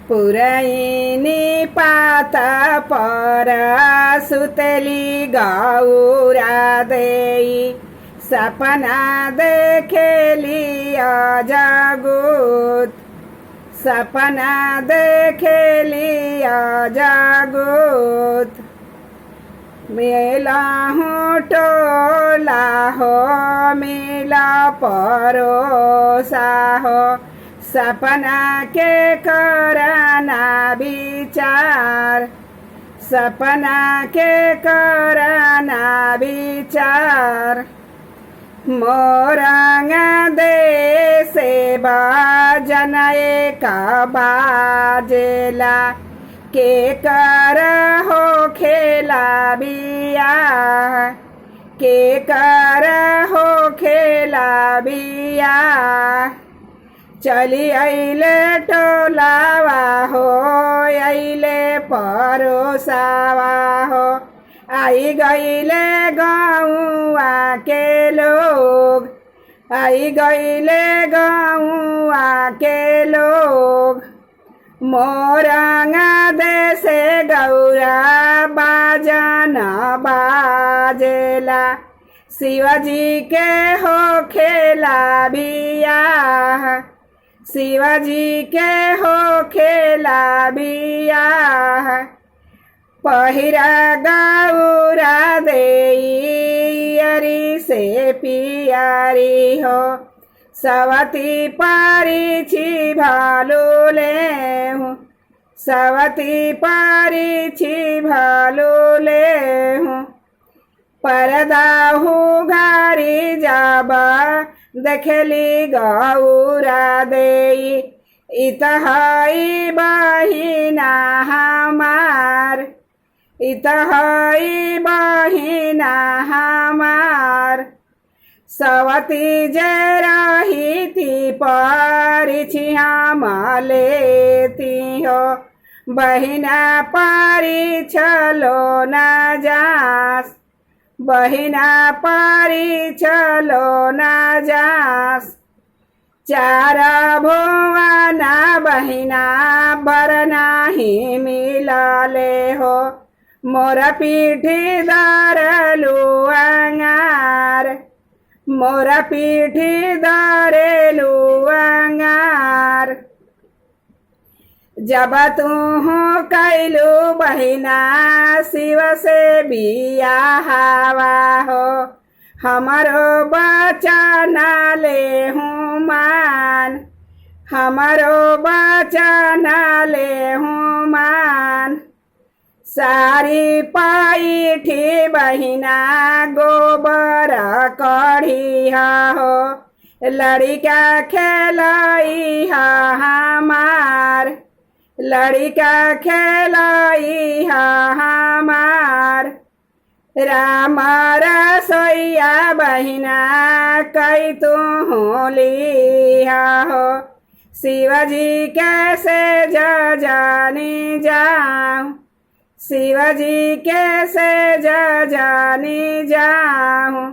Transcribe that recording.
पुरैनी पाता पर सुतली गौरा देई सपना देखेली अजगुत सपना देखेली अजगुत मेला हूँ टोला हो मेला परोसा हो सपना के करना विचार सपना के करना विचार मोरंगा दे से बाजन एक बाजेला के कर हो खेला बिया के कर हो खेला बिया चली अइले टोलावा हो अइले परोसावा हो आई गइले गौआ के लोग आई गइले गौआ के लोग मोरंगा दे से गौरा बाजन बाजेला शिवाजी के हो खेला बिया शिवाजी के हो खेला बिया पहिरा गौरा देई से पियारी हो सवती पारी छी भालू ले हूँ सवती पारी छी भालू ले हूँ परदा हूँ घारी जाबा देखली गौरा देई इतहाई बहिना हमार इतहाई बहिना हमार सवती जे रही थी परिछि हम लेती हो बहिना परी चलो न जास बहिना परी चलो न जास चार भुवना बहिना बर नाही मिलले हो मोर पीठी दरलू अंगार मोर पीठी दरेलू अंगार जब तू कैलू बहिना शिव से बिया हवा हो हमारो बचन ले हूँ मान हमारो बचन ले हूँ मान सारी पाईठी बहिना गोबर कढ़िया हो लड़िका खेलाई हमार लड़िका खेलाई हमार राम रसोईया बहिना कई तू लिया हो शिवजी कैसे जानी जाऊं शिवजी कैसे जानी जाऊं